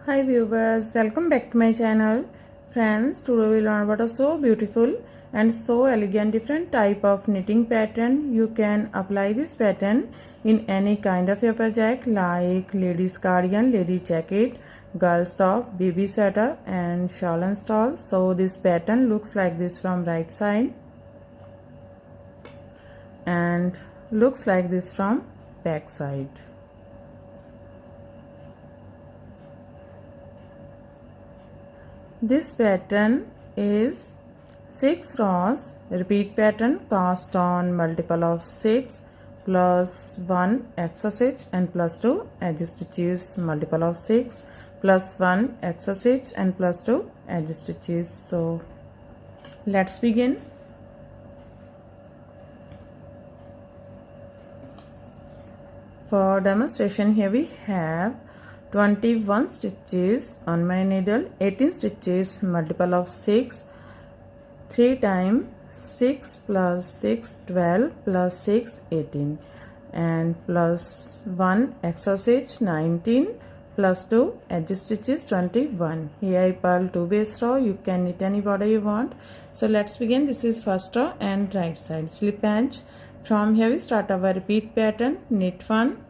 Hi viewers, welcome back to my channel. Friends, today we learn about a so beautiful and so elegant different type of knitting pattern. You can apply this pattern in any kind of your project like ladies cardigan, lady jacket, girls top, baby sweater and shawl and stole. So this pattern looks like this from right side and looks like this from back side. This pattern is 6 rows repeat pattern cast on multiple of 6 plus 1 extra stitch and plus 2 edge stitches, multiple of 6 plus 1 extra stitch and plus 2 edge stitches. So let's begin. For demonstration, here we have 21 stitches on my needle, 18 stitches, multiple of 6, 3 times 6 plus 6 12 plus 6 18 and plus 1 extra stitch 19 plus 2 edge stitches 21. Here I purl 2 base row. You can knit any border you want. So let's begin. This is first row and right side slip edge. From here we start our repeat pattern. Knit 1,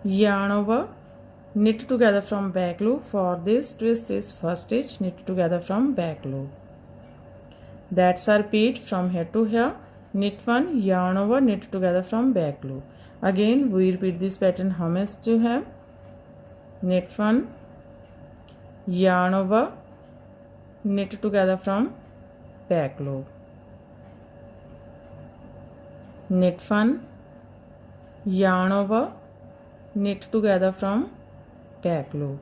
yarn over, knit together from back loop. For this twist is first stitch, knit together from back loop. That's our repeat from here to here. Knit 1, yarn over, knit together from back loop. Again we repeat this pattern how much you have. Knit 1, yarn over, knit together from back loop. Knit 1, yarn over, knit together from back loop.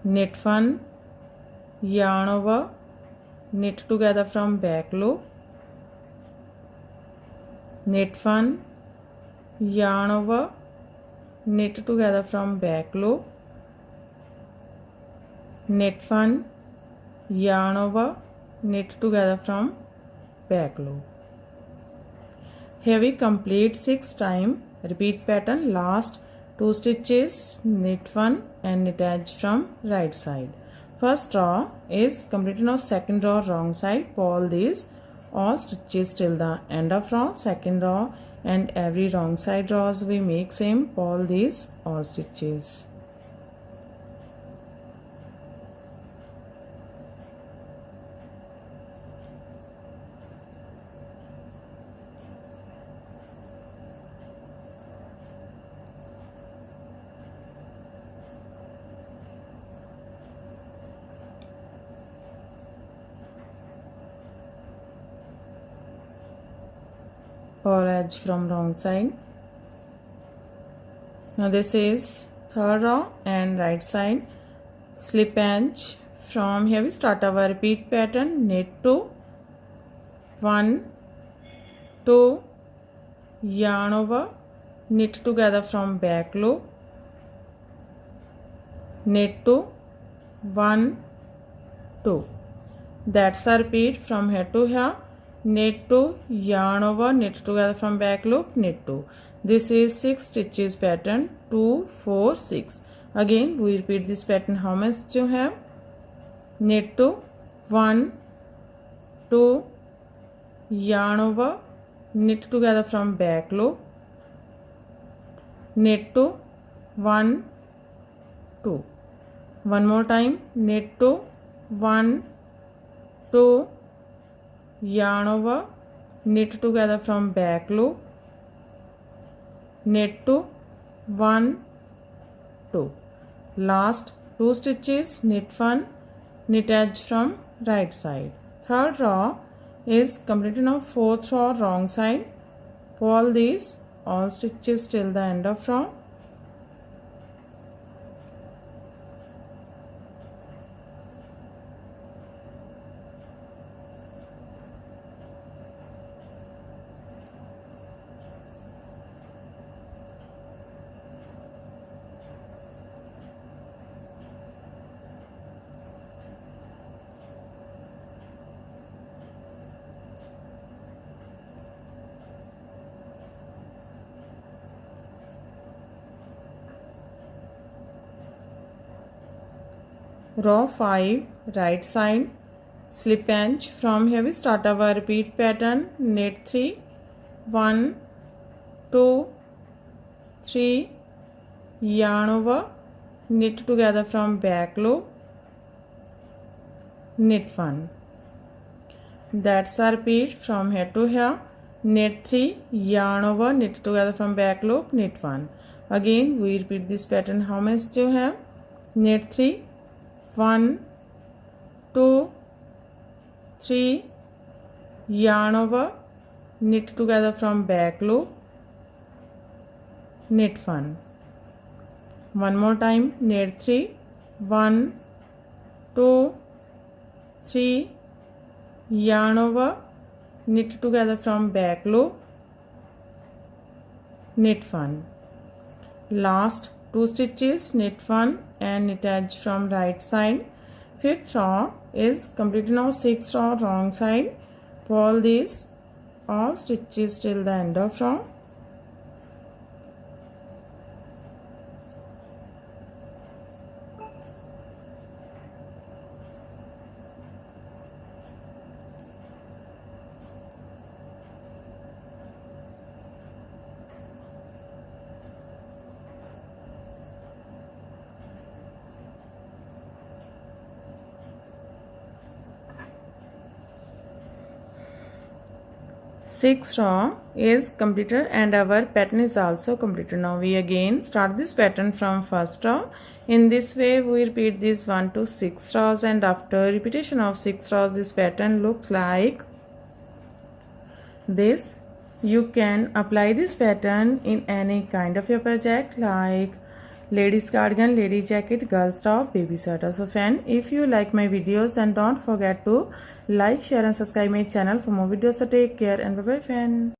Knit 1, yarn over, knit together from back loop. Knit 1, yarn over, knit together from back loop. Knit 1, yarn over, knit together from back loop. Here we complete 6 times repeat pattern. Last 2 stitches, knit 1 and knit edge from right side. First row is completed. Now second row wrong side. Pull these all stitches till the end of row. Second row and every wrong side rows we make same. Pull these all stitches. Pull edge from wrong side. Now this is third row and right side slip edge. From here we start our repeat pattern. Knit 2, 1, 2, yarn over, knit together from back loop. Knit 2, 1, 2. That's our repeat from here to here. Knit 2, yarn over, knit together from back loop, knit 2. This is 6 stitches pattern. 2, 4, 6. Again we repeat this pattern how much you have. Knit 2, 1, 2, yarn over, knit together from back loop. Knit 2, 1, 2. One more time. Knit 2, 1, 2, yarn over, knit together from back loop. Knit 2, 1, 2. Last 2 stitches, knit 1, knit edge from right side. Third row is completed. Now fourth row wrong side. Pull these all stitches till the end of row. row 5 right side, slip pinch. From here we start our repeat pattern. Knit 3, 1, 2, 3, yarn over, knit together from back loop, knit 1. That's our repeat from here to here. Knit 3, yarn over, knit together from back loop, knit 1. Again we repeat this pattern how much you have. Knit 3, 1, 2, 3, yarn over, knit together from back loop, knit 1. One more time. Knit 3, 1, 2, 3, yarn over, knit together from back loop, knit 1. Last 2 stitches, knit 1 and knit edge from right side. 5th row is completed. Now 6th row wrong side. Pull these all stitches till the end of row. Sixth row is completed and our pattern is also completed. Now we again start this pattern from first row. In this way we repeat this 1 to 6 rows, and after repetition of 6 rows this pattern looks like this. You can apply this pattern in any kind of your project like ladies cardigan, lady jacket, girls top, baby sweater. So fan, if you like my videos, and don't forget to like, share and subscribe my channel for more videos. So take care and bye bye fan.